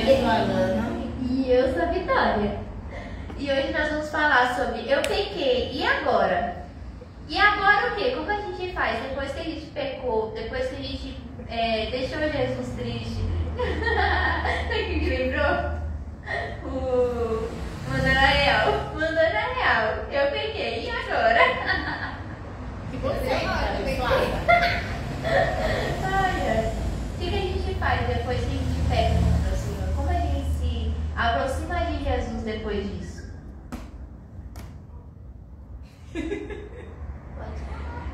Eu sou a Alana. E eu sou a Vitória. E hoje nós vamos falar sobre eu pequei, e agora? E agora o quê? Como a gente faz? Depois que a gente pecou, depois que a gente deixou Jesus triste. Sabe o que lembrou? O Mandarael. Eu pequei, e agora? E você, eu pequei. Ai. O que a gente faz depois que a gente peca contra o Senhor? Como a gente se aproxima de Jesus depois disso?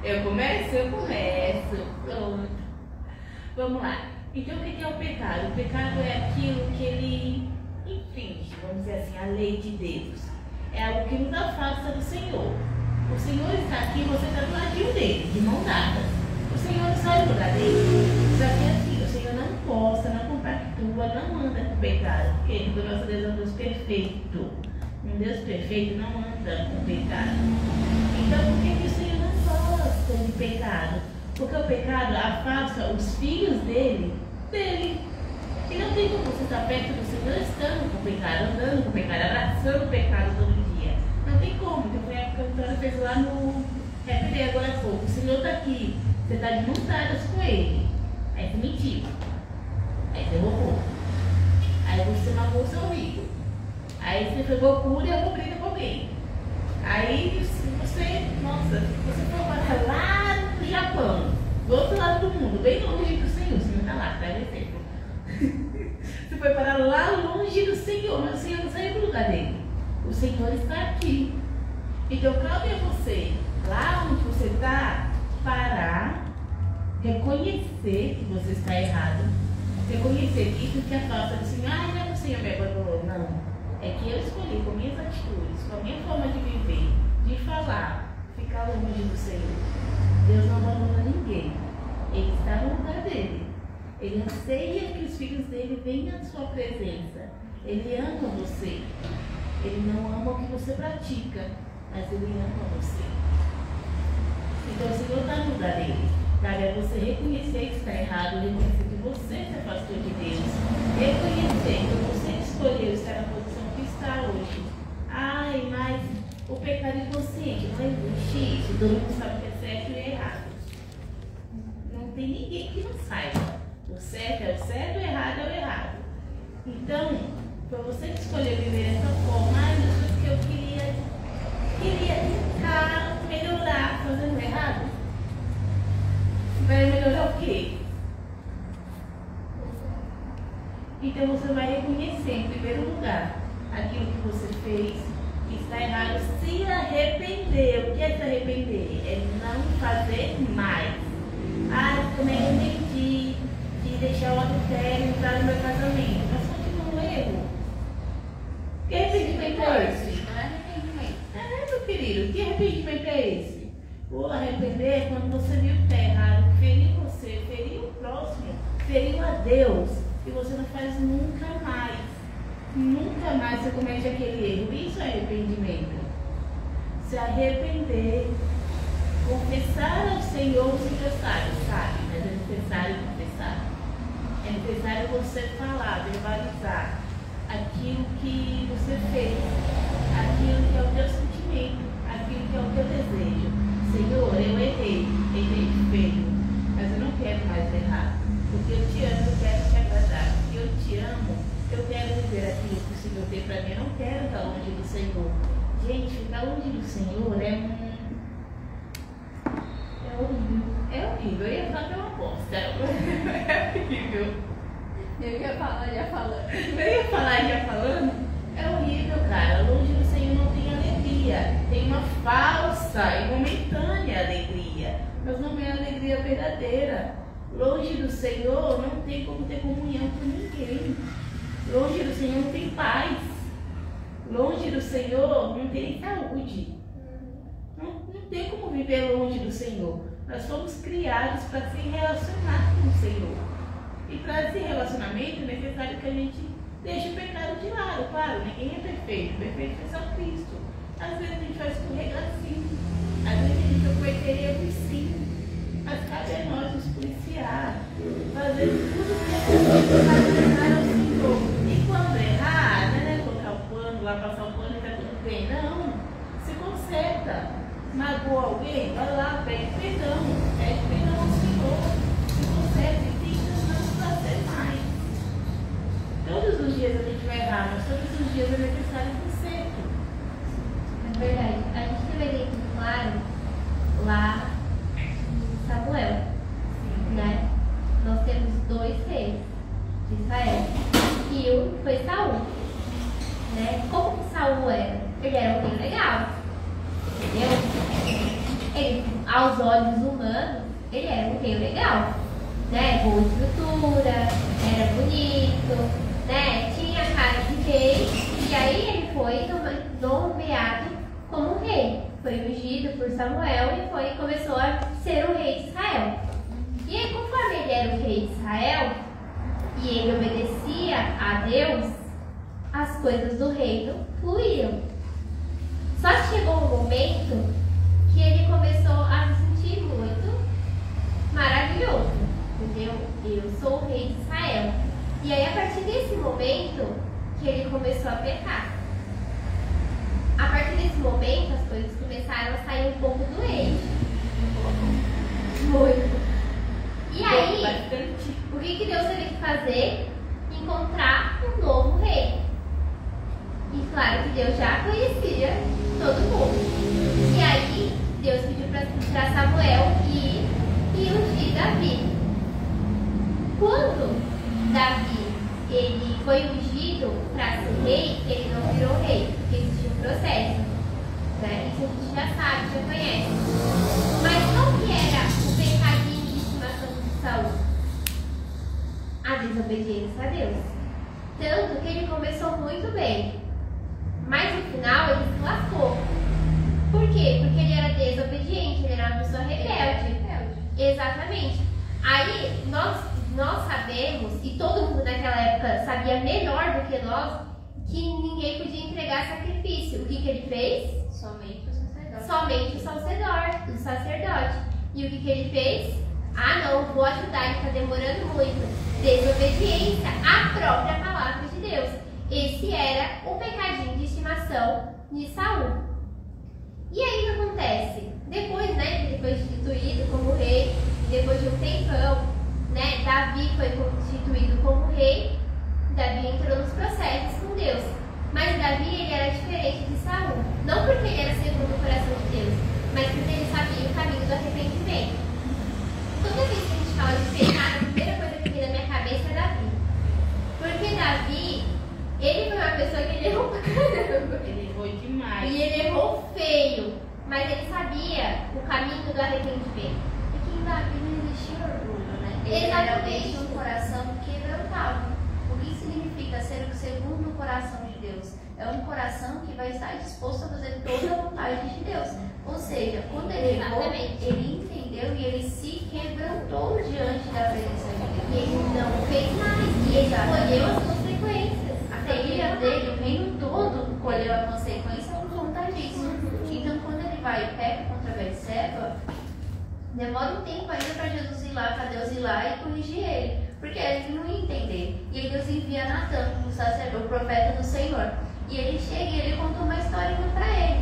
Eu começo? Pronto. Vamos lá. Então, o que é o pecado? O pecado é aquilo que ele infringe, vamos dizer assim, a lei de Deus. É algo que nos afasta do Senhor. O Senhor está aqui, você está do ladinho dele, de mão dada. O Senhor não sai do lugar dele. Só que assim, o Senhor não posta, não compactua, não anda com o pecado. Porque o nosso Deus é um Deus perfeito. Um Deus perfeito não anda com o pecado. Então, por que o Senhor não gosta de pecado? Porque o pecado afasta os filhos dele. E não tem como você estar perto do Senhor estando com o pecado, andando com o pecado, abraçando o pecado todo dia. Não tem como. Então foi a cantora fez lá no Happy agora há pouco. O Senhor está aqui. Você está de mãos dadas com ele. Aí você mentiu. Aí você roubou. Aí você magoou seu amigo. Aí você pegou cura e arrumou briga com alguém. Aí você, nossa, você foi para lá no Japão, do outro lado do mundo, bem longe do Senhor. O Senhor está lá, dá exemplo. Você foi para lá longe do Senhor, mas o Senhor não saiu do lugar dele. O Senhor está aqui. Então cabe a você, lá onde você está, parar, reconhecer que você está errado, reconhecer que isso te afasta do Senhor. Ah, não é que o Senhor me abandonou, não. É que eu escolhi com minhas atitudes, com a minha forma de viver, de falar, ficar longe do Senhor. Deus não abandona ninguém. Ele está no lugar dele. Ele anseia que os filhos dele venham à sua presença. Ele ama você. Ele não ama o que você pratica, mas ele ama você. Então o Senhor está no lugar dele. Cabe a você reconhecer que está errado, reconhecer que você se afastou de Deus, reconhecer que você escolheu estar na posição que está hoje. Ai, mas o pecado inconsciente não existe isso. Todo mundo sabe que é certo e é errado. Não tem ninguém que não saiba. O certo é o certo, o errado é o errado. Então, foi você que escolheu viver dessa forma. Ai, Jesus, que eu queria tentar melhorar fazendo errado. Vai melhorar o quê? Então você vai reconhecer, em primeiro lugar, aquilo que você fez, que está errado, se arrepender. O que é se arrepender? É não fazer mais. Ah, eu me arrependi de deixar o adultério entrar no meu casamento. Mas continua um erro. Que arrependimento é esse? Não é arrependimento. Meu querido, que arrependimento é esse? O arrepender é quando você viu que está errado, feriu você, feriu o próximo, feriu a Deus, e você não faz nunca mais. Nunca mais você comete aquele erro. Isso é arrependimento. Se arrepender, confessar ao Senhor, o Senhor sabe, mas é necessário confessar. É necessário você falar, verbalizar aquilo que você fez, aquilo que é o teu sentimento, aquilo que é o teu desejo. Senhor, eu errei feio, mas eu não quero mais errar, porque eu te amo, eu quero te agradar, porque eu te amo, eu quero viver aquilo que o Senhor tem para mim, eu não quero estar longe do Senhor. Gente, ficar longe do Senhor é horrível. É horrível, eu ia falar que é uma bosta, é horrível. Eu ia falar já falando. Eu ia falar já falando? É horrível, cara. Longe do Senhor não tem alegria. Tem uma falsa e momentânea alegria, mas não é a alegria verdadeira. Longe do Senhor não tem como ter comunhão com ninguém. Longe do Senhor não tem paz. Longe do Senhor não tem saúde. Não tem como viver longe do Senhor. Nós somos criados para se relacionar com o Senhor. E para esse relacionamento é necessário que a gente deixe o pecado de lado. Claro, ninguém é perfeito. Perfeito é só Cristo. Às vezes a gente vai escorregar sim. Às vezes a gente vai cometer erros sim. Mas cabe a nós nos policiar. Fazer tudo o que é possível para agradar ao Senhor. E dias é necessário você. É verdade. A gente tem um exemplo claro lá em Samuel, né? Nós temos 2 reis de Israel. E um foi Saul, né? Como que Saul era? Ele era um rei legal, entendeu? Ele, aos olhos humanos, ele era um rei legal, né? Boa estrutura, era bonito, né? Tinha cara de rei. E aí ele foi nomeado como rei. Foi ungido por Samuel e começou a ser o rei de Israel. E aí, conforme ele era o rei de Israel e ele obedecia a Deus, as coisas do reino fluíam. Só que chegou um momento que ele começou a se sentir muito maravilhoso, entendeu? Eu sou o rei de Israel. E aí, a partir desse momento, que ele começou a pecar. A partir desse momento, as coisas começaram a sair um pouco do eixo. Muito. E aí, o que Deus teve que fazer? Encontrar um novo rei. E claro que Deus já conhecia todo mundo. E aí, Deus pediu para Samuel ir e ungir Davi. Quando Davi ele foi ungido para ser rei, ele não virou rei, porque existia um processo, né? Isso a gente já sabe, já conhece. Mas qual que era o pecadinho de estimação de Saul? A desobediência a Deus. Tanto que ele começou muito bem, mas no final ele se lascou. Por quê? Porque ele era desobediente, ele era uma pessoa rebelde. Exatamente. Aí nós sabemos, e todo mundo naquela época sabia melhor do que nós, que ninguém podia entregar sacrifício. O que ele fez? Somente o sacerdote. Somente o sacerdote. E o que ele fez? Ah, não, vou ajudar, ele está demorando muito. Desobediência à própria palavra de Deus. Esse era o pecadinho de estimação de Saul. E aí o que acontece? Depois, né, ele foi instituído como rei, depois de um tempão, né, Davi foi constituído como rei. Davi entrou nos processos com Deus. Mas Davi ele era diferente de Saul. Não porque ele era segundo o coração de Deus, mas porque ele sabia o caminho do arrependimento. Toda vez que a gente fala de pecado, a primeira coisa que vem na minha cabeça é Davi. Porque Davi, ele foi uma pessoa que ele errou pra caramba. Ele errou demais. E ele errou feio. Mas ele sabia o caminho do arrependimento. Porque em Davi não existia orgulho, né? Ele Exatamente. era um coração quebrantado. O que significa ser segundo o coração de Deus? É um coração que vai estar disposto a fazer toda a vontade de Deus. Ou seja, quando ele errou, ele entendeu e ele se quebrantou diante da presença de Deus. E ele não fez mais. E ele colheu as consequências. A família dele, o reino todo, colheu a consequência por conta disso. Então, quando ele vai e peca contra Betseba, demora um tempo ainda para Jesus ir lá, para Deus ir lá e corrigir ele. Porque ele não ia entender. E aí Deus envia Natan, o sacerdote, o profeta do Senhor. E ele chega e ele conta uma historinha para ele.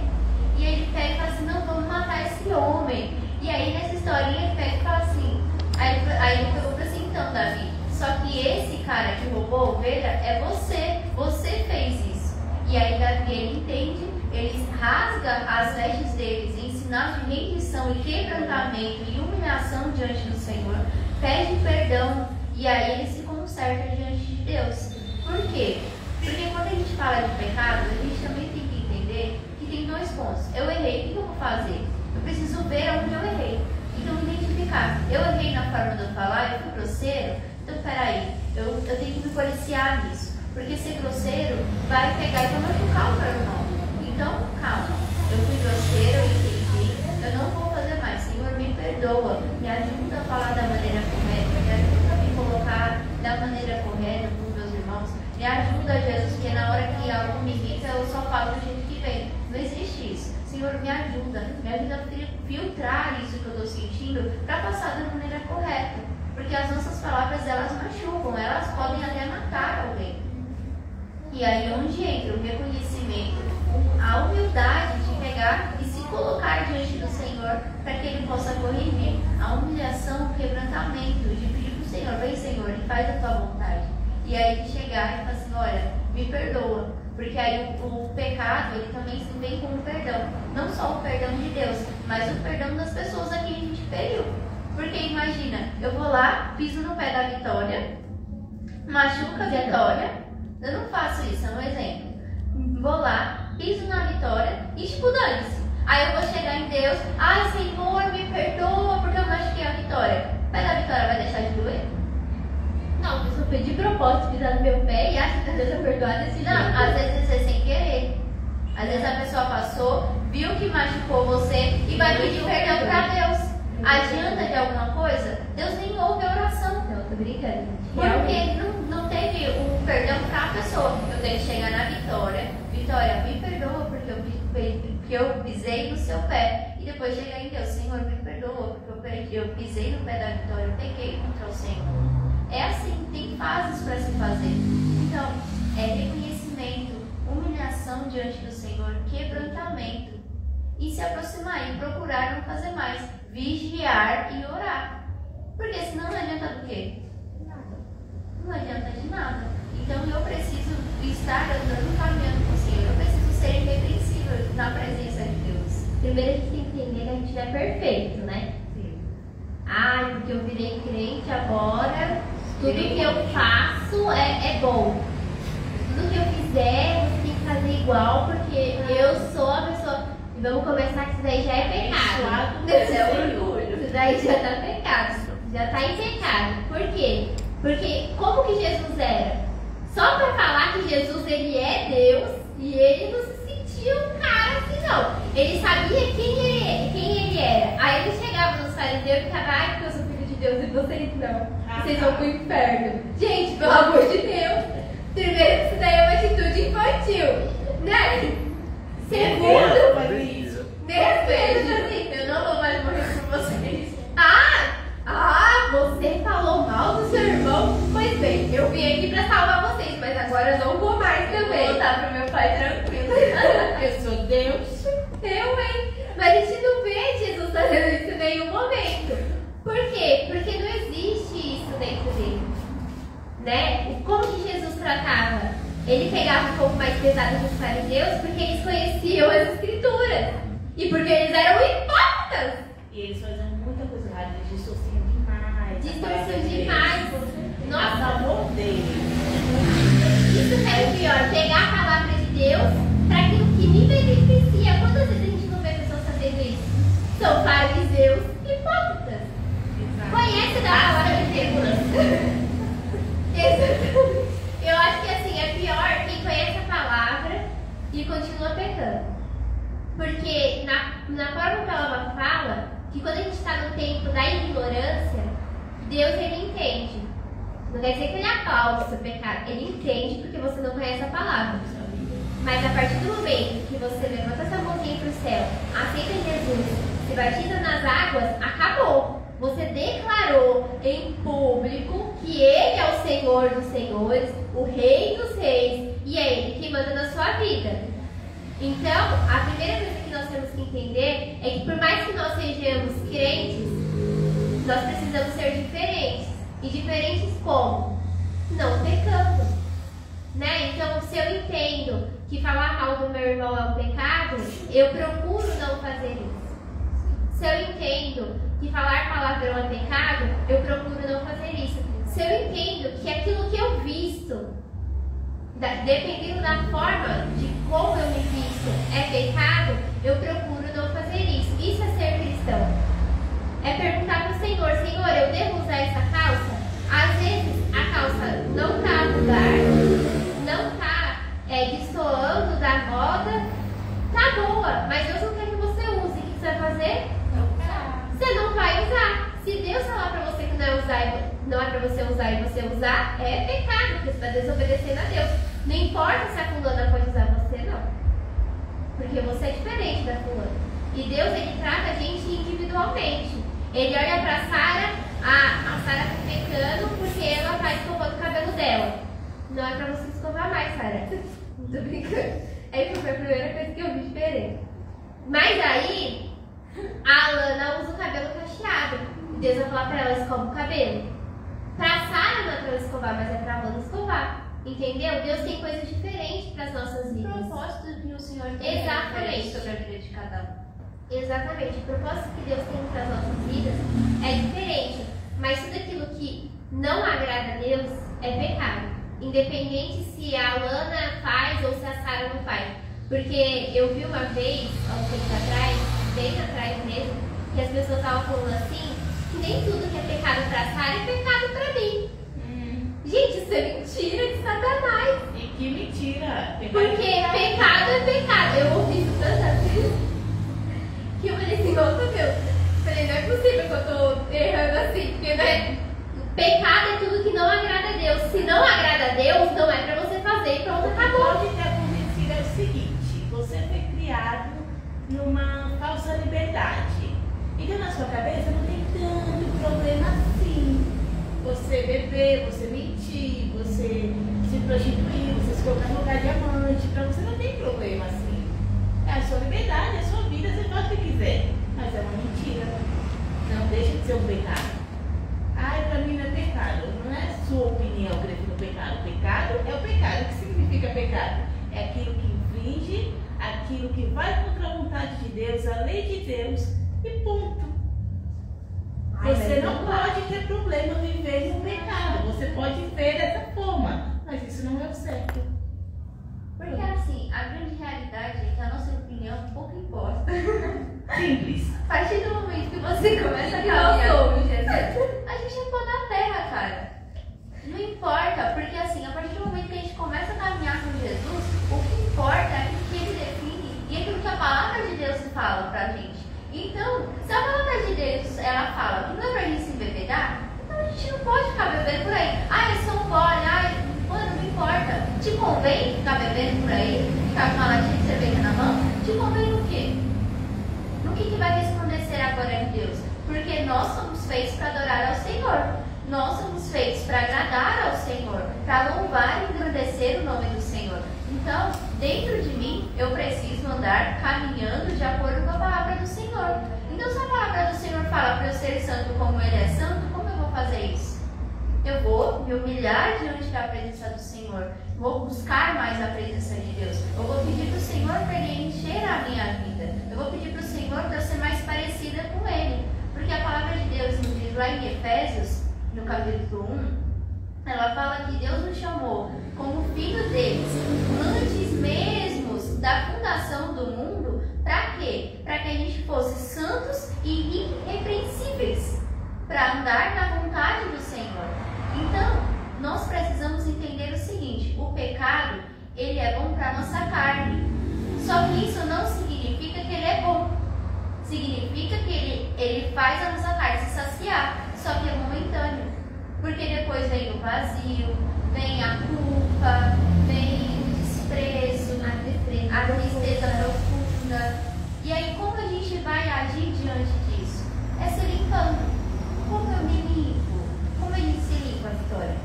E aí ele pega e fala assim, não, vamos matar esse homem. E aí nessa historinha ele pega e fala assim, aí ele pegou para assim, então Davi, só que esse cara que roubou a ovelha é você fez isso. E aí Davi ele entende, ele rasga as vestes deles em sinal de rendição e quebrantamento e humilhação diante do Senhor, pede perdão e aí ele se conserta diante de Deus. Por quê? Porque quando a gente fala de pecado, a gente também tem que entender que tem 2 pontos. Eu errei, o que eu vou fazer? Eu preciso ver onde eu errei. Então identificar. Eu errei na forma de eu falar, eu fui grosseiro. Então peraí, eu tenho que me policiar nisso. Porque ser grosseiro vai pegar e vai machucar o meu irmão. Então, calma. Eu fui grosseiro, eu entendi. Eu não vou fazer mais. Senhor, me perdoa. Me ajuda a falar da maneira correta. Me ajuda a me colocar da maneira correta com os meus irmãos. Me ajuda, Jesus, porque na hora que algo me irrita, eu só falo do jeito que vem. Não existe isso. Senhor, me ajuda a filtrar isso que eu estou sentindo para passar da maneira correta. Porque as nossas palavras, elas machucam, elas podem até matar alguém. E aí onde entra o reconhecimento, a humildade de pegar e se colocar diante do Senhor para que Ele possa corrigir. A humilhação, o quebrantamento, de pedir para o Senhor, vem Senhor, e faz a tua vontade. E aí de chegar e falar assim, olha, me perdoa, Porque aí o pecado, ele também se vem com o perdão. Não só o perdão de Deus, mas o perdão das pessoas a quem a gente feriu. Porque imagina, eu vou lá, piso no pé da Vitória, machuca a Vitória. Eu não faço isso, é um exemplo. Vou lá, piso na Vitória e tipo, dane-se. Aí eu vou chegar em Deus, ai Senhor, me perdoa porque eu machuquei a Vitória. O pé da Vitória vai deixar de doer? Não, a pessoa fez de propósito pisar no meu pé e acha que Deus é perdoar desse jeito. Não, às vezes é sem querer. Às vezes a pessoa passou, viu que machucou você e vai pedir perdão pra Deus. Adianta de alguma coisa? Deus nem ouve a oração. Não, tô brincando. Porque não teve o perdão pra pessoa. Eu tenho que chegar na Vitória. Vitória, me perdoa porque eu pisei no seu pé. E depois chegar em Deus, Senhor, me perdoa porque eu pisei no pé da Vitória, eu pequei contra o Senhor. É assim, tem fases para se fazer. Então, é reconhecimento, humilhação diante do Senhor, quebrantamento. E se aproximar e procurar não fazer mais. Vigiar e orar. Porque senão não adianta do quê? Nada. Não adianta de nada. Então eu preciso estar andando, caminhando com o Senhor. Eu preciso ser irrepreensível na presença de Deus. Primeiro a gente tem que entender que a gente não é perfeito, né? Sim. Ai, porque eu virei crente agora, tudo que eu faço é bom. Tudo que eu fizer, você tem que fazer igual, porque eu sou a pessoa. E vamos começar que isso daí já é pecado. Isso é orgulho. Isso daí já tá pecado. Já tá em pecado. Por quê? Porque como que Jesus era? Só pra falar que Jesus ele é Deus e ele não se sentia um cara assim não. Ele sabia quem ele era. Aí ele chegava nos fariseus e ficava, ai, porque eu sou filho de Deus e vocês não. Vocês vão pro inferno. Gente, pelo amor de Deus. Primeiro, isso daí é uma atitude infantil, né? Segundo, eu não vou mais morrer por vocês. Você falou mal do seu irmão? Pois bem, eu vim aqui pra salvar vocês, mas agora eu não vou mais também. Vou voltar pro meu pai tranquilo. Eu sou Deus. Hein? Mas a gente não vê Jesus fazendo isso em nenhum momento. Por quê? Porque não existe isso dentro dele. Né? Como que Jesus tratava? Ele pegava um pouco mais pesado dos fariseus porque eles conheciam as escrituras. E porque eles eram hipócritas. E eles faziam muita coisa errada, eles distorciam demais. Distorciam demais. A Nossa, favor deles. isso que é o pior. Pegar a palavra de Deus para aquilo que me beneficia. Quantas vezes a gente não vê pessoas fazendo isso? São fariseus hipócritas. Conhece da palavra de Deus. Exatamente. Eu acho que assim, é pior quem conhece a palavra e continua pecando. Porque na forma que ela fala, que quando a gente está no tempo da ignorância, Deus ele entende. Não quer dizer que ele aplaude o seu pecado, ele entende porque você não conhece a palavra. Mas a partir do momento que você levanta essa mãozinha para o céu, aceita Jesus, se batiza nas águas, acabou. Você declarou em público que Ele é o Senhor dos senhores, o Rei dos reis, e é Ele que manda na sua vida. Então, a primeira coisa que nós temos que entender é que por mais que nós sejamos crentes, nós precisamos ser diferentes. E diferentes como? Não pecando. Né? Então, se eu entendo que falar mal do meu irmão é um pecado, eu procuro não fazer isso. Se eu entendo que falar palavrão é pecado, eu procuro não fazer isso. Se eu entendo que aquilo que eu visto, dependendo da forma de como eu me visto, é pecado, eu procuro não fazer isso. Isso é ser cristão. É perguntar para o Senhor, Senhor, eu devo usar essa calça? Às vezes a calça não está no lugar, não está destoando da moda, tá boa, mas Deus não quer que você use. O que você vai fazer? Você não vai usar. Se Deus falar pra você que não é pra você usar e você usar, é pecado, porque você está desobedecendo a Deus. Não importa se a fulana pode usar você, não. Porque você é diferente da fulana. E Deus, ele trata a gente individualmente. Ele olha pra Sara, a Sara tá pecando porque ela tá escovando o cabelo dela. Não é pra você escovar mais, Sara. Não tô brincando. Aí foi a primeira coisa que eu vi diferente. Mas aí, a Alana usa o cabelo cacheado. Deus vai falar pra ela, escova o cabelo. Pra Sara não é pra ela escovar, mas é pra Alana escovar. Entendeu? Deus tem coisas diferentes para as nossas O vidas. propósito que o Senhor tem Exatamente. sobre a vida de cada um. Exatamente. O propósito que Deus tem para as nossas vidas é diferente. Mas tudo aquilo que não agrada a Deus é pecado. Independente se a Lana faz ou se a Sara não faz. Porque eu vi uma vez, há um tempo atrás, bem atrás mesmo, que as pessoas estavam falando assim, que nem tudo que é pecado para a Sara é pecado para mim. Gente, isso é mentira de Satanás. E que mentira. Porque pecado é pecado. Eu ouvi isso tantas vezes que eu falei assim, nossa Deus. Falei, não é possível que eu tô errando assim. Porque né? Pecado é tudo que não agrada a Deus. Se não agrada a Deus, não é pra você fazer e pronto, acabou. Pode ter acontecido é o seguinte: você foi criado numa falsa liberdade. Então na sua cabeça não tem tanto problema assim. Você beber, você mentir, você se prostituir, você se colocar no lugar de amante, pra você não tem problema assim. É a sua liberdade, é a sua vida, você faz o que quiser. Mas é uma mentira. Não deixa de ser um pecado. Ai, pra mim não é pecado. Não é a sua opinião que define o pecado. Pecado é o pecado. O que significa pecado? É aquilo que infringe, aquilo que vai contra a vontade de Deus, a lei de Deus e ponto. Você não pode ter problema viver no pecado. Você pode ver dessa forma, mas isso não é o certo. Porque assim, a grande realidade é que a nossa opinião pouco importa. Simples. A partir do momento que você começa a caminhar com Jesus, a gente é pó na terra, cara. Não importa, porque assim, a partir do momento que a gente começa a caminhar com Jesus, o que importa é aquilo que ele define e aquilo que a palavra de Deus fala pra gente. Então, se a palavra de Deus, ela fala que não é pra gente se embebedar, então a gente não pode ficar bebendo por aí. Ah, eu sou um gole, mano, não importa. Te convém ficar bebendo por aí, ficar com uma latinha de cerveja na mão? Te convém no quê? No que vai resplandecer a glória de Deus? Porque nós somos feitos para adorar ao Senhor. Nós somos feitos para agradar ao Senhor, para louvar e engrandecer o nome do Senhor. Então, dentro de mim, eu preciso andar caminhando de acordo com a palavra do Senhor. Então, se a palavra do Senhor fala para eu ser santo como Ele é santo, como eu vou fazer isso? Eu vou me humilhar diante da presença do Senhor. Vou buscar mais a presença de Deus. Eu vou pedir para o Senhor para Ele encher a minha vida. Eu vou pedir para o Senhor para eu ser mais parecida com Ele. Porque a palavra de Deus nos diz lá em Efésios, no capítulo 1, ela fala que Deus nos chamou como filho deles antes mesmo da fundação do mundo. Para quê? Para que a gente fosse santos e irrepreensíveis, para andar na vontade do Senhor. Então, nós precisamos entender o seguinte: o pecado, ele é bom para a nossa carne. Só que isso não significa que ele é bom. Significa que ele faz a nossa carne se saciar, só que é momentâneo. Porque depois vem o vazio, vem a culpa, vem o desprezo, a tristeza profunda. E aí, como a gente vai agir diante disso? É se limpando. Como eu me limpo? Como a gente se limpa, Vitória?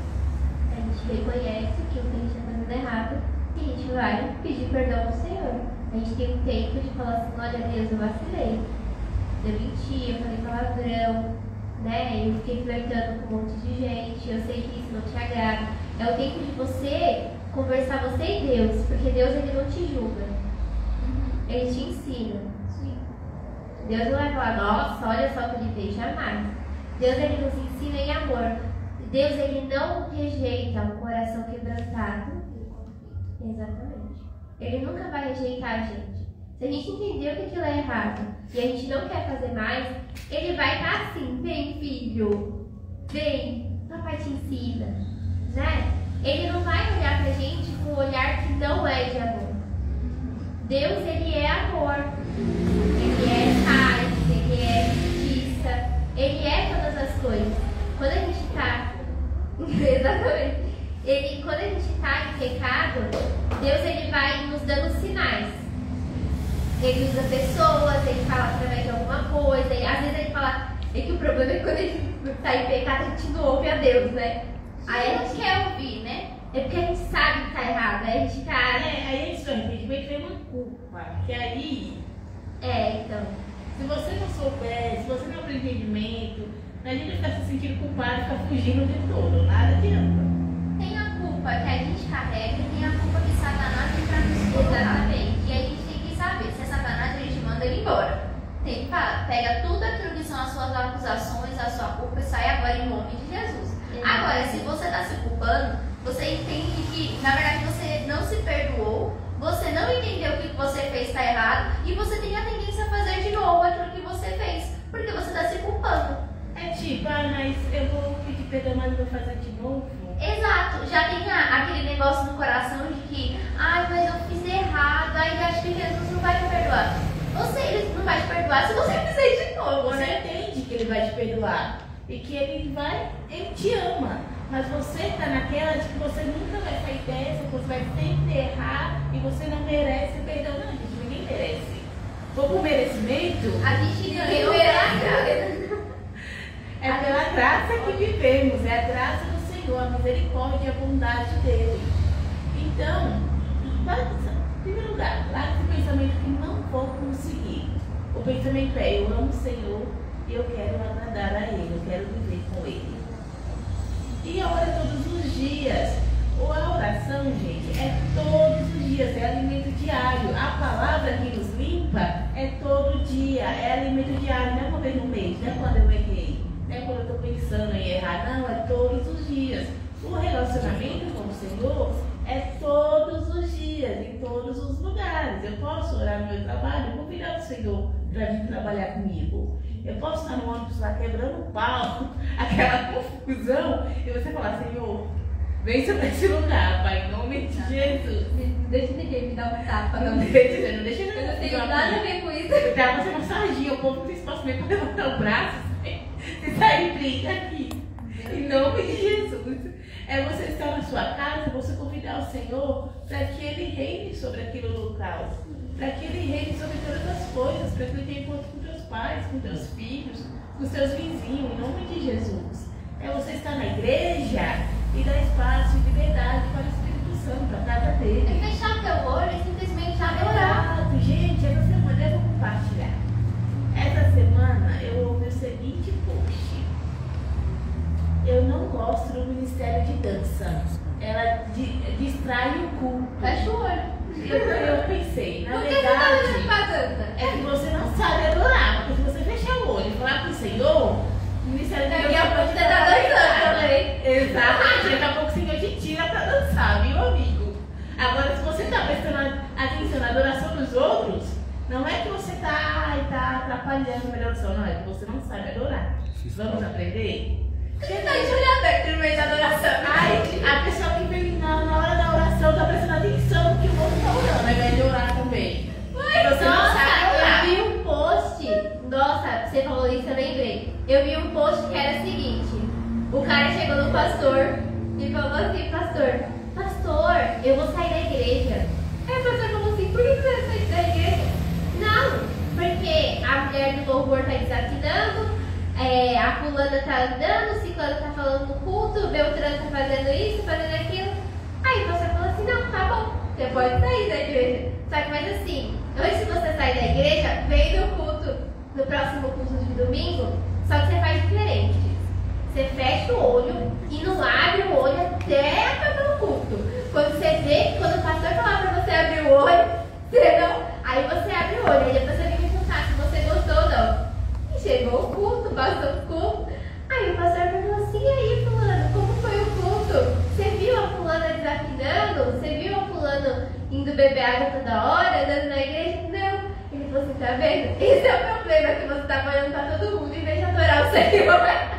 A gente reconhece que o que a gente está fazendo errado e a gente vai pedir perdão ao Senhor. A gente tem um tempo de falar assim, olha Deus, eu vacilei. Eu menti, eu falei palavrão, né? Eu fiquei flertando com um monte de gente, eu sei que isso não te agrada. É o tempo de você conversar, você e Deus, porque Deus ele não te julga. Ele te ensina. Sim. Deus não vai falar, nossa, olha só o que ele fez, jamais. Deus ele nos ensina em amor. Deus ele não rejeita um coração quebrantado. Exatamente. Ele nunca vai rejeitar a gente. Se a gente entender que aquilo é errado e a gente não quer fazer mais, ele vai estar assim, vem filho, vem, papai te ensina, né? Ele não vai olhar pra gente com um olhar que não é de amor. Deus, ele é amor, ele é paz, ele é justiça, ele é todas as coisas. Quando a gente tá, exatamente, quando a gente tá em pecado, Deus ele vai nos dando sinais. Ele usa pessoas, ele fala através de alguma coisa, e às vezes ele fala, é que o problema é que quando a gente tá em pecado, a gente não ouve a Deus, né? Aí a gente quer ouvir, né? É porque a gente sabe que tá errado, aí a gente tá... Aí a gente vai arrependimento vem uma culpa, que aí... então... Se você não souber, se você não abrir entendimento, não adianta ficar se sentindo culpado e ficar fugindo de tudo, nada adianta. Tem a culpa culpa que a gente carrega e tem a culpa que Satanás tem pra nos exatamente. E a gente tem que saber, se é Satanás, a gente manda ele embora. Tem que falar, pega tudo aquilo que são as suas acusações, a sua culpa e sai agora em nome de Jesus. Agora, se você está se culpando, você entende que, na verdade, você não se perdoou, você não entendeu que o que você fez está errado e você tem a tendência a fazer de novo aquilo que você fez, porque você está se culpando. É tipo, mas eu vou pedir perdão, mas eu vou fazer de novo. Exato, já tem aquele negócio no coração de que, ai, mas eu fiz errado, aí acho que Jesus não vai me perdoar. Ele não vai te perdoar se você fizer de novo, Você né? entende que ele vai te perdoar e que ele te ama. Mas você está naquela de que você nunca vai sair dessa, você vai sempre errar e você não merece perdão. Não, gente, ninguém merece. Vou pro merecimento. A gente ganhou pela graça. É pela graça que vivemos, é a graça do Senhor, a misericórdia e a bondade dele. Então, em primeiro lugar, larga esse pensamento que não vou conseguir. O pensamento é: eu amo o Senhor e eu quero agradar a Ele, eu quero viver com Ele. E a ora todos os dias. A oração, gente, é todos os dias, é alimento diário. A palavra que nos limpa é todo dia, é alimento diário, não é uma vez no mês, não é quando eu errei, não é quando eu estou pensando em errar, não, é todos os dias. O relacionamento com o Senhor é todos os dias, em todos os lugares. Eu posso orar no meu trabalho, convidar o Senhor para vir trabalhar comigo. Eu posso estar no ônibus lá quebrando o pau, aquela confusão, e você falar: Senhor, vem sobre esse lugar, Pai, em nome de Jesus. Não deixa ninguém me dar um tapa, Não não. deixa Eu não tenho nada a ver com isso. Dá você uma sardinha, o povo não tem espaço nem para levantar o braço, se sair briga aqui. Em nome de Jesus. É você estar na sua casa, você convidar o Senhor para que Ele reine sobre aquele local, para que Ele reine sobre todas as coisas, para que Ele tenha encontro com teus pais, com teus filhos, com seus vizinhos, em nome de Jesus. É você estar na igreja e dar espaço e liberdade para o Espírito Santo, para a casa dele. É fechar o teu olho e simplesmente adorar. Exato, gente, essa semana eu vou compartilhar. Essa semana eu ouvi o seguinte post. Eu não gosto do ministério de dança. Ela distrai o culto. Fecha o olho. Eu pensei, na Por que você tá olhando verdade, pra dança? é que você não sabe adorar. Porque se você fechar o olho e falar com o Senhor, o ministério de Daqui a pouco você tá dançando também. Exatamente, daqui a pouco o Senhor te tira pra dançar, meu amigo. Agora, se você tá prestando atenção na adoração dos outros, não é que você tá atrapalhando a adoração, não, é que você não sabe adorar. Vamos aprender? Você tá de olho aberto no meio da adoração. Ai, a pessoa que vem na hora da oração tá prestando atenção no que o outro tá orando, ao invés de orar também. Você não sabe Nossa, orar. eu vi um post. Nossa, você falou isso, eu lembrei. Eu vi um post que era o seguinte: o cara chegou no pastor e falou assim: Pastor, eu vou sair da igreja. Aí o pastor falou assim: por que você vai sair da igreja? Não, porque a mulher do louvor tá desafinando. A fulana tá andando, o ciclano tá falando no culto, o Beltrano tá fazendo isso, fazendo aquilo. Aí você falou assim: não, tá bom, você pode sair da igreja. Só que mais assim, antes de você sair da igreja, vem no culto, no próximo culto de domingo, só que você faz diferente. Você fecha o olho e não abre o olho até acabar o culto. Quando você vê, quando o pastor falar pra você abrir o olho, você não. Aí você abre o olho, aí depois você vem me contar se você gostou ou não. Chegou o culto, passou o culto. Aí o pastor falou assim: e aí, fulano, como foi o culto? Você viu a fulana desafinando? Você viu a fulana indo beber água toda hora, andando na igreja? Não. Ele falou assim: tá vendo? Esse é o problema, que você tá olhando pra todo mundo em vez de adorar o Senhor.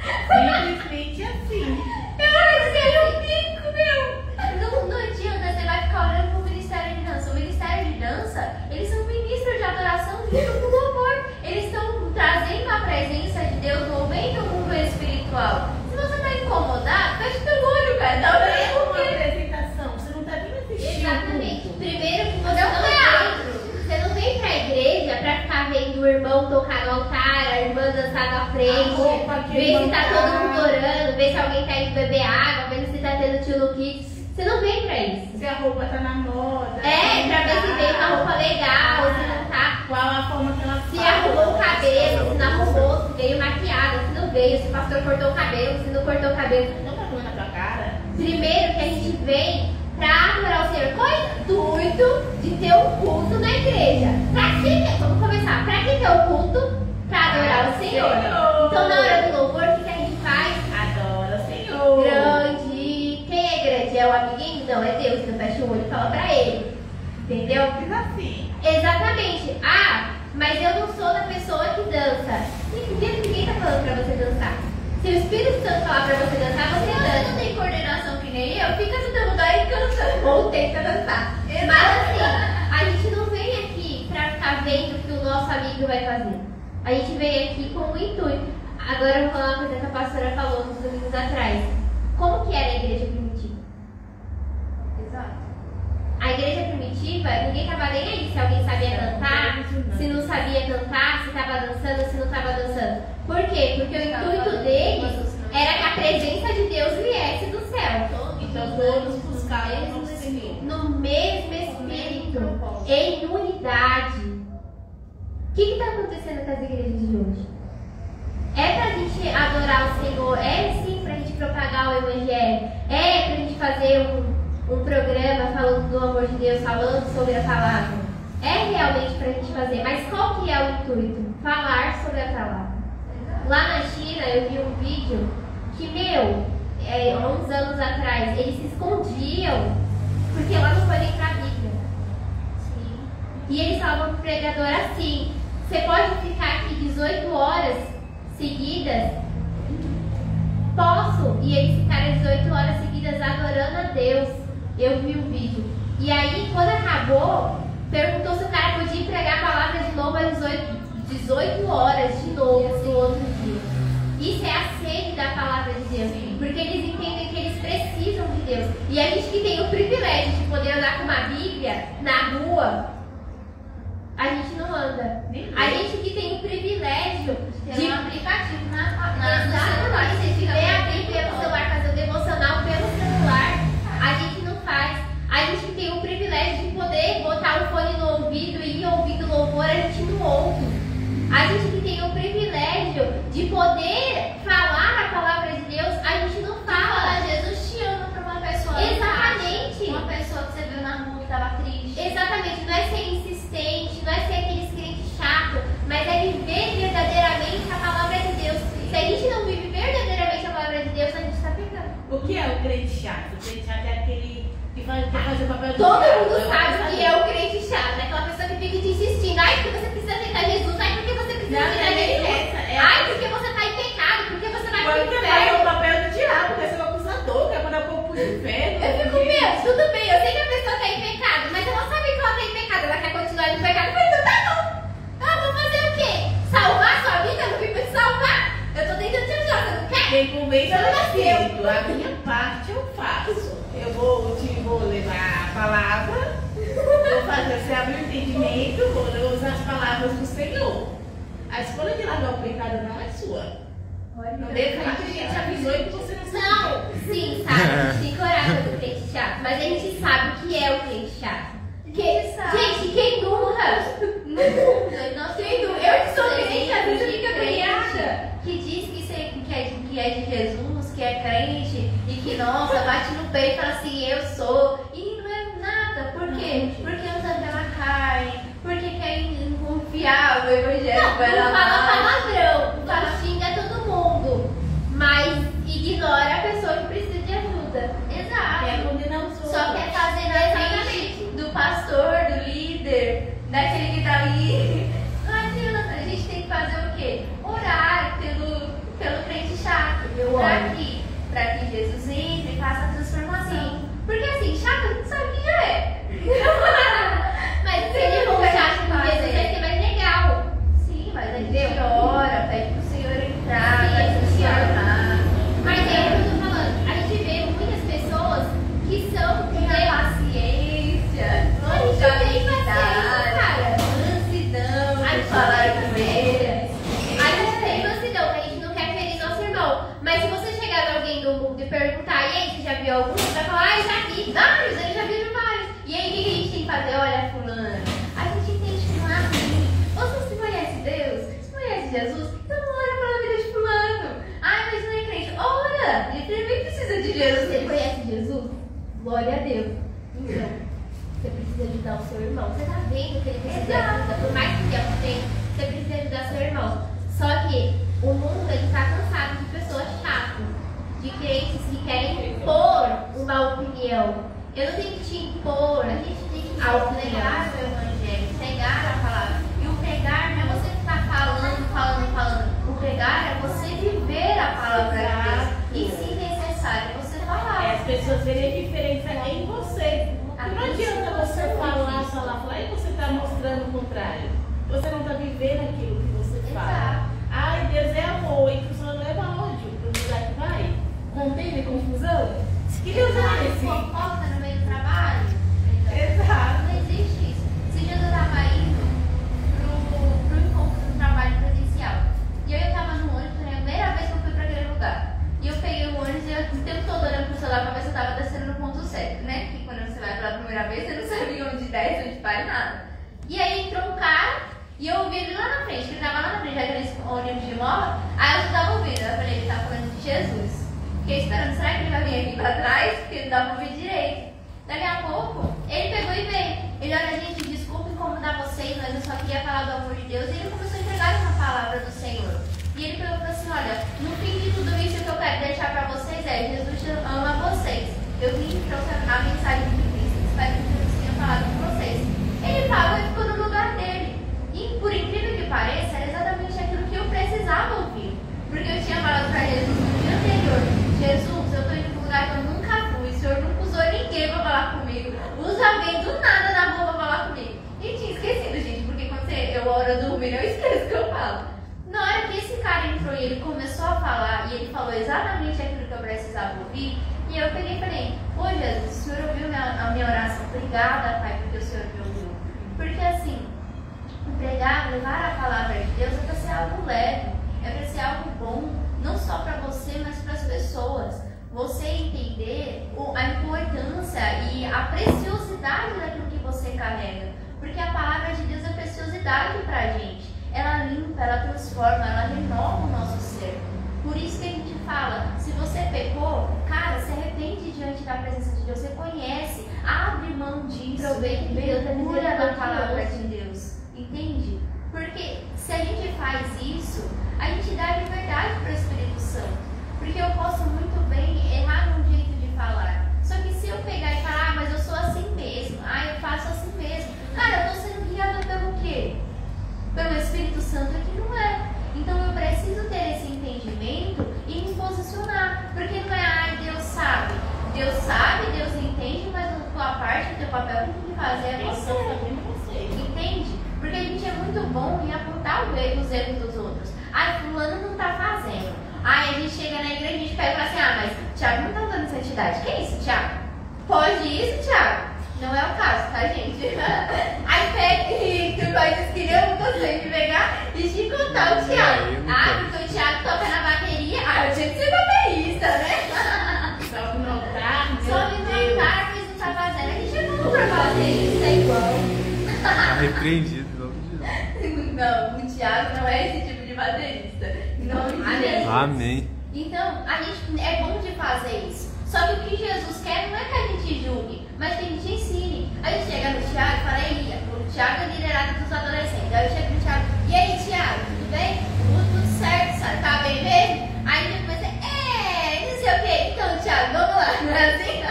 Simplesmente assim. Eu achei o pico, meu. Não adianta, você vai ficar olhando pro ministério de dança. O ministério de dança, eles são ministros de adoração junto com o louvor. Eles estão trazendo a presença de Deus, movendo o mundo espiritual. Se você tá incomodado, fecha teu olho, cara. Dá Não é uma porque... apresentação, você não tá nem assistindo. Exatamente. Primeiro que você não vem pra igreja pra ficar vendo o irmão tocar no altar, a irmã dançar na frente, ver se tá todo mundo orando, ver se alguém tá indo beber água, ver se tá tendo tio no kit. Você não vem pra isso. Se a roupa tá na moda. Pra ver se veio com a roupa legal, se não tá. Qual a forma que ela Se fala. arrumou o cabelo, se não arrumou, se veio maquiada, se não veio, se o pastor cortou o cabelo, se não cortou o cabelo. Não tá falando na tua cara. Primeiro que a gente igreja. Vamos começar. Pra que é o culto? Pra adorar o Senhor. Então, na hora do louvor, o que a gente faz? Adora o Senhor. Grande. Quem é grande? É o amiguinho? Não, é Deus. Então, fecha o olho e fala pra ele. Entendeu? Fiz assim. Exatamente. Ah, mas eu não sou da pessoa que dança. Ninguém tá falando pra você dançar. Se o Espírito Santo falar pra você dançar, você dança. Você não tem coordenação que nem eu, fica no teu lugar e canta. Ou tenta dançar. Mas assim, a gente não vem aqui pra ficar vendo o que o nosso amigo vai fazer. A gente vem aqui com o intuito. Agora eu vou falar uma coisa que a pastora falou uns domingos atrás. Como que era a igreja primitiva? Exato. A igreja primitiva, ninguém estava nem aí se alguém sabia cantar, se não sabia cantar, se estava dançando, se não estava dançando. Por quê? Porque o intuito deles era que a presença de Deus viesse do céu. Então todos buscavam no Senhor. No mesmo Espírito, em unidade. O que está acontecendo com as igrejas de hoje? É pra gente adorar o Senhor, é sim pra gente propagar o Evangelho, é pra gente fazer um programa falando do amor de Deus, falando sobre a palavra. É realmente pra gente fazer, mas qual que é o intuito? Falar sobre a palavra. Lá na China eu vi um vídeo que, há uns anos atrás, eles se escondiam porque lá não pode entrar a Bíblia. Sim. E eles falavam pro pregador assim: você pode ficar aqui 18 horas seguidas? Posso? E eles ficaram 18 horas seguidas adorando a Deus. Eu vi o vídeo. E aí, quando acabou, perguntou se o cara podia pregar a palavra de novo às 18 horas de novo no outro dia. Isso é a sede da palavra de Deus. Porque eles entendem que eles precisam de Deus. E a gente que tem o privilégio de poder andar com uma Bíblia na rua, a gente não anda. A gente que tem o privilégio de um aplicativo na exatamente, de ler a Bíblia no celular, fazer o devocional pelo celular, a gente não faz. A gente que tem o privilégio de poder botar o fone no ouvido e ir ouvindo louvor, a gente não ouve. A gente que tem o privilégio de poder falar a palavra de Deus, a gente não fala. Jesus te ama pra uma pessoa. Exatamente. Uma pessoa que você viu na rua que tava triste. Exatamente, não é ser insistente, não é ser aquele crente chato, mas é viver verdadeiramente a palavra de Deus. Se a gente não vive verdadeiramente a palavra de Deus, a gente está pecando. O que é o crente chato? O crente chato é aquele que quer fazer o papel do Todo diabo. mundo sabe o que é o crente chato, é aquela pessoa que fica te insistindo. Ai, porque você precisa aceitar Jesus, ai, porque você precisa Não, aceitar não é Jesus. essa, é Ai, porque você está em pecado, porque você vai pro Quando você faz inferno. o papel do diabo, quer ser o acusador, quer mandar o povo pro inferno. Eu fico medo, tudo bem, eu sei que a pessoa está em pecado, mas ela sabe que ela está em pecado, ela quer continuar no pecado, mas então tá bom. Ah, vou fazer o quê? Salvar sua vida? Eu não vim pra te salvar. Eu tô tentando te ajudar, você não quer? Quem convence é Não o nasceu. Espírito. A minha parte eu faço. Eu vou levar a palavra, vou fazer você abrir o entendimento, vou usar as palavras do Senhor. A escolha de largar o pecado não é sua. Não deixa que a gente avisou e que você não sabe. Não, sim, sabe? A gente tem coragem do crente chato, mas a gente sabe o que é o crente chato. Gente, quem nunca? Quem nunca? Eu que sou crente, às vezes fica criada. Que diz que é de Jesus, que é crente e que, nossa, bate no peito e fala assim, eu sou. E não é nada. Por quê? Porque anda pela carne, porque quer confiar o evangelho. Não fala palavrão, não xinga todo mundo, mas ignora a pessoa que precisa de ajuda. Exato. Quer condenar os outros. Só quer fazer na frente do pastor, do líder, daquele que tá ali. Não adianta, a gente tem que fazer o quê? Orar pelo crente chato. Pra que Jesus entre e faça a transformação. Porque assim, chato a gente sabe que já é. Mas se ele for chato com Jesus, vai ser mais legal. Sim, mas a gente ora, pede pro Senhor entrar, Sim, vai transformar. Mas é o que eu tô falando, a gente vê muitas pessoas que são Tem a paciência, A gente tem paciência, cara. mansidão, A gente falar tem com paciência. ele. A gente tem mansidão, a gente não quer ferir nosso irmão. Mas se você chegar em alguém no mundo e perguntar, e aí, você já viu algum? Você vai falar, ah, eu já vi vários, eu já vi vários. E aí, o que a gente tem que fazer? Olha, fulano, a gente entende que não é assim. Você conhece Deus? Você conhece Jesus? Então ora pela vida de fulano. Ai, mas não é crente. Ora! Ele também precisa de Jesus. Você conhece Jesus? Glória a Deus. Então, você precisa precisa ajudar o seu irmão. Você tá vendo que ele precisa de ajuda, por mais que tempo tem, você precisa ajudar seu irmão. Só que o mundo, ele tá cansado de pessoas chatas, de crentes que querem impor uma opinião. Eu não tenho que te impor, a gente tem que pregar o evangelho, pregar a palavra. E o pregar não é você ficar falando. O pregar é você viver a palavra de Deus. E se necessário, é você falar. As pessoas verem a diferença em você. Não adianta você falar, e você está mostrando o contrário. Você não está vivendo aquilo que você fala. Exato. Ai, Deus é amor, e que o Senhor leva ódio para o lugar que vai. Contenda e confusão. Que Deus é esse? Fofoca no meio do trabalho. Exato. Não existe isso. Esse dia eu estava indo pro encontro do trabalho presencial. E eu estava no ônibus, foi a primeira vez que eu fui para aquele lugar. E eu peguei o ônibus e eu o tempo todo olhando pro celular para ver se eu estava descendo no ponto certo, né? Porque quando você vai pela primeira vez, você não sabe onde desce, onde para, nada. E aí entrou um cara e eu ouvi ele lá na frente, ele estava lá na frente, aquele ônibus de mola. Aí eu estava ouvindo, eu falei, ele está falando de Jesus. Fiquei esperando, será que ele vai vir aqui pra trás? Porque não dá pra ouvir direito. Daqui a pouco, ele pegou e veio. Ele, olha, gente, desculpa incomodar vocês, mas eu só queria falar do amor de Deus. E ele começou a entregar uma palavra do Senhor. E ele falou assim, olha, no fim de tudo isso que eu quero deixar pra vocês é, Jesus ama vocês. Eu vim e trouxe a mensagem de Cristo. Espero que Jesus tenha falado com vocês. Ele falou e ficou no lugar dele. E por incrível que pareça, era exatamente aquilo que eu precisava ouvir. Porque eu tinha falado pra Jesus no dia anterior, Jesus, eu tô indo pra um lugar que eu nunca fui, o Senhor nunca usou ninguém pra falar comigo, usa alguém do nada na rua pra falar comigo. E eu tinha esquecido, gente, porque quando eu oro dormindo, eu esqueço o que eu falo. Na hora que esse cara entrou e ele começou a falar, e ele falou exatamente aquilo que eu precisava ouvir, e eu peguei e falei, ô Jesus, o Senhor ouviu a minha oração, obrigada, Pai, porque o Senhor me ouviu. Porque assim, pregar, levar a palavra de Deus é pra ser algo leve, é pra ser algo bom, não só para você, mas para as pessoas. Você entender a importância e a preciosidade daquilo que você carrega. Porque a palavra de Deus é preciosidade para a gente. Ela limpa, ela transforma, ela renova o nosso ser. Por isso que a gente fala, se você pecou, cara, se arrepende diante da presença de Deus, reconhece, abre mão disso, Aproveite que Deus é mergulha na misericordioso. palavra de Deus. Entende? Porque se a gente faz isso, a gente dá liberdade para o Espírito Santo. Porque eu posso muito bem errar num jeito de falar. Só que se eu pegar e falar, mas eu sou assim mesmo, eu faço assim mesmo. Cara, eu estou sendo guiada pelo quê? Pelo Espírito Santo que não é. Então eu preciso ter esse entendimento e me posicionar. Porque não é, Deus sabe. Deus sabe, Deus entende, mas a tua parte, o teu papel que tem que fazer é você. Entende? Porque a gente é muito bom em apontar os erros dos outros. Fulano não tá fazendo. A gente chega na igreja e a gente pega e fala assim, mas Thiago não tá andando em santidade. Que isso, Thiago? Pode isso, Thiago? Não é o caso, tá, gente? Aí pega e tu vai dizer que eu gostei de pegar e te contar o Thiago. Porque o Thiago toca na bateria. Eu tinha que ser baterista, né? Só me notar, mas não tá fazendo. A gente é bom pra fazer isso, é igual. Tá repreendido, em nome de Jesus. Não, o Thiago não é esse tipo de baterista. Em nome de Jesus. Amém. Então, a gente é bom de fazer isso. Só que o que Jesus quer não é que a gente julgue, mas que a gente ensine. A gente chega no Thiago e fala, o Thiago é liderado dos adolescentes. Aí eu chego no Thiago, e aí, Thiago, tudo bem? Tudo certo, sabe? Tá bem mesmo? Aí ele começa, não sei o quê. Então, Thiago, vamos lá, não é assim?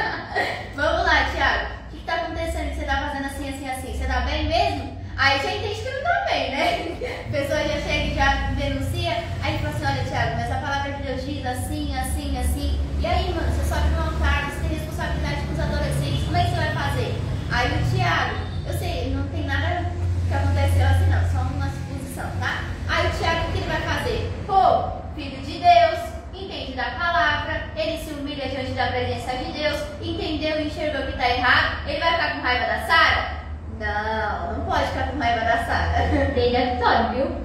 Vamos lá, Thiago. O que tá acontecendo que você tá fazendo assim, assim, assim? Você tá bem mesmo? Aí já entende que não tá bem, né? A pessoa já chega e já denuncia. Aí fala assim, olha, Thiago, mas a palavra de Deus diz assim, assim, assim. E aí, mano, você sobe no altar, você tem responsabilidade com os adolescentes, como é que você vai fazer? Aí o Thiago, eu sei, não tem nada que aconteceu assim não, só uma suposição, tá? Aí o Thiago, o que ele vai fazer? Filho de Deus, entende da palavra, ele se humilha diante da presença de Deus, entendeu e enxergou que tá errado, ele vai ficar com raiva da Sara? Não pode ficar com raiva da Sara. Dele é vitória, viu?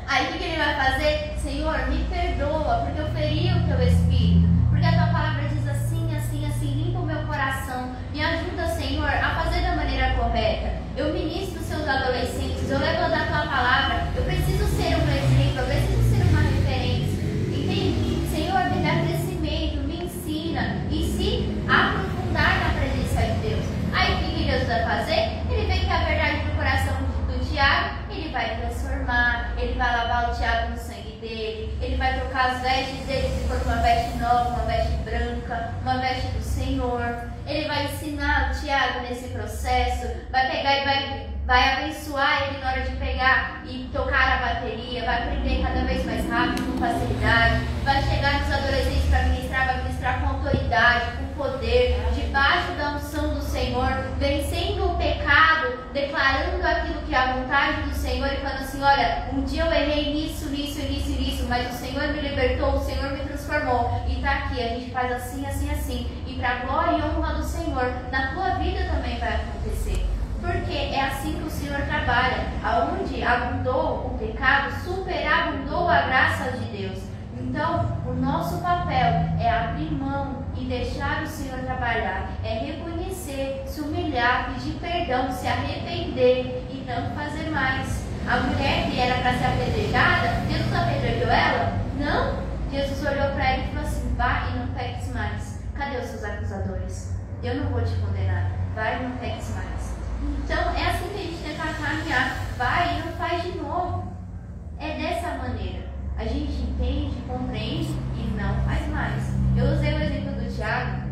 Aí o que ele vai fazer? Senhor, me perdoa, porque eu feri o teu espírito. Porque a tua palavra diz assim, assim, assim, limpa o meu coração. Me ajuda, Senhor, a fazer da maneira correta. Eu ministro os seus adolescentes, eu levo da tua palavra. Eu preciso ser um exemplo, eu preciso ser uma referência. Entende? Senhor, me dá crescimento, me ensina. E se aprofundar na presença de Deus. Aí o que Deus vai fazer? trocar as vestes dele se for uma veste nova, uma veste branca, uma veste do Senhor. Ele vai ensinar o Tiago nesse processo, vai pegar e vai abençoar ele na hora de pegar e tocar a bateria, vai aprender cada vez mais rápido, com facilidade, vai chegar nos adolescentes para ministrar, vai ministrar com autoridade, com poder, debaixo da unção do Senhor, vencendo o pecado, declarando aquilo que é a vontade do Senhor e falando assim, olha, um dia eu errei nisso, mas o Senhor me libertou, o Senhor me transformou e está aqui, a gente faz assim, e para a glória e honra do Senhor, na tua vida também vai acontecer. Porque é assim que o Senhor trabalha. Aonde abundou o pecado, superabundou a graça de Deus. Então, o nosso papel é abrir mão e deixar o Senhor trabalhar. É reconhecer, se humilhar, pedir perdão, se arrepender e não fazer mais. A mulher que era para ser apedrejada, Jesus apedrejou ela? Não. Jesus olhou para ela e falou assim, vai e não peques mais. Cadê os seus acusadores? Eu não vou te condenar. Vai e não peques mais. Então, é assim que a gente tenta caminhar. Vai e não faz de novo. É dessa maneira. A gente entende, compreende e não faz mais. Eu usei o exemplo do Tiago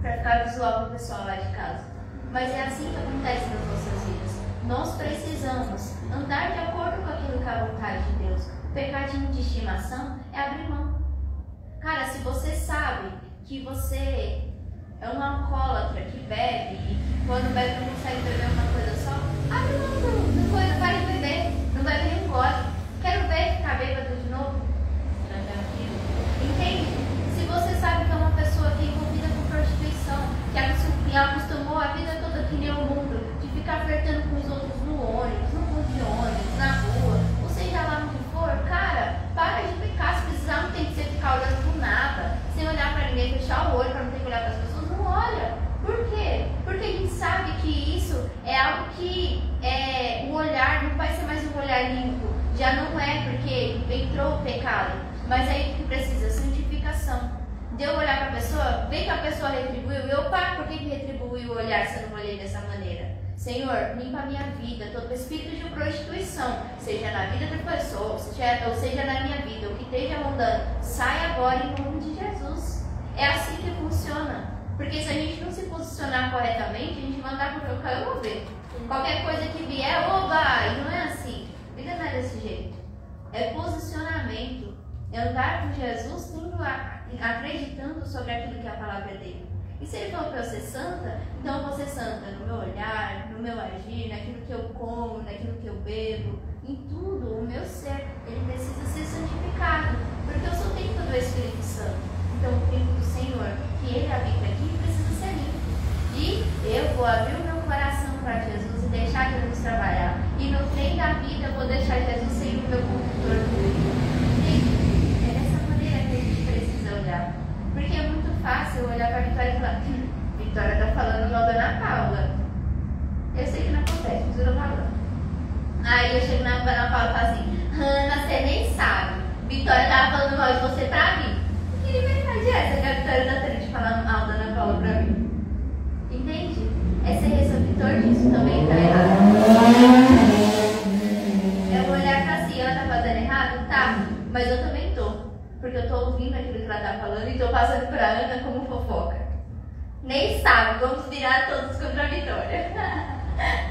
para ficar visual para o pessoal lá de casa. Mas é assim que acontece nas nossas vidas. Nós precisamos andar de acordo com aquilo que é a vontade de Deus. O pecadinho de estimação é abrir mão. Cara, se você sabe que você é um alcoólatra que bebe e quando bebe não consegue beber uma coisa só, abre mão da coisa, para de beber, não vai beber um gole. Quero ver ficar bêbado de novo. Entende? Se você sabe que é uma pessoa que é envolvida com prostituição, que acostumou a vida toda que nem o mundo, de ficar flertando com os outros no ônibus, no ponto de ônibus, na rua, ou seja lá onde for, cara, para de pecar. Se precisar, não tem que você ficar olhando por nada, sem olhar pra ninguém, fechar o olho pra não ter que olhar pras pessoas, não olha. Por quê? Porque a gente sabe que isso é algo que o olhar não vai ser mais um olhar limpo. Já não é porque entrou o pecado. Mas aí o que precisa? Santificação. De eu olhar para a pessoa, ver que a pessoa retribuiu. E opa, por que retribuiu o olhar se eu não olhei dessa maneira? Senhor, limpa a minha vida, todo espírito de prostituição, seja na vida da pessoa, ou seja na minha vida, o que esteja rondando, sai agora em nome de Jesus. É assim que funciona. Porque se a gente não se posicionar corretamente, a gente vai andar por trocar e ver. Qualquer coisa que vier, oba! E não é assim. A vida não é desse jeito. É posicionamento. É andar com Jesus acreditando sobre aquilo que é a palavra dele. E se ele falou para eu ser santa, então eu vou ser santa no meu olhar, no meu agir, naquilo que eu como, naquilo que eu bebo, em tudo. O meu ser, ele precisa ser santificado. Porque eu sou templo do Espírito Santo. Então o templo do Senhor, que ele habita aqui, precisa ser limpo. E eu vou abrir o meu coração para Jesus e deixar Jesus trabalhar. E no trem da vida eu vou deixar Jesus ser o meu condutor do mundo. É dessa maneira que a gente precisa olhar. Porque é muito fácil olhar para a Vitória e falar, Vitória está falando mal da Ana Paula. Eu sei que não acontece, mas eu estou falando. Aí eu chego na Ana Paula e falo assim, Ana, você nem sabe. Vitória estava falando mal de você para mim. Que liberdade é essa que a Vitória está tendo de falar mal da Ana Paula para mim? Entende? É ser receptor disso também está errado. Eu vou olhar pra si, ela tá fazendo errado? Tá, mas eu também tô. Porque eu tô ouvindo aquilo que ela tá falando e tô passando pra Ana como fofoca. Nem sabe, vamos virar todos contra a Vitória.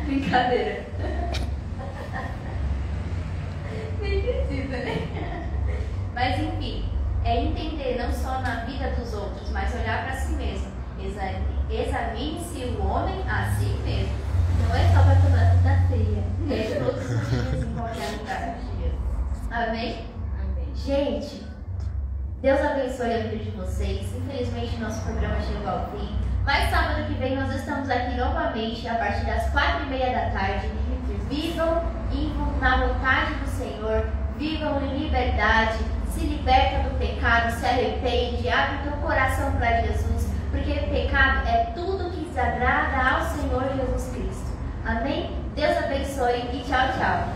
Brincadeira. Nem precisa, né? Mas enfim, é entender não só na vida dos outros, mas olhar pra si mesmo. Examine-se o homem a si mesmo. Não é só para tomar da ceia. É todos os dias em qualquer lugar. Amém? Amém. Gente, Deus abençoe a vida de vocês. Infelizmente nosso programa chegou ao fim. Mas sábado que vem nós estamos aqui novamente a partir das 4:30 da tarde. Vivam na vontade do Senhor. Vivam em liberdade. Se liberta do pecado. Se arrepende. Abre teu coração para Jesus. Porque o pecado é tudo que desagrada ao Senhor Jesus Cristo. Amém? Deus abençoe e tchau, tchau.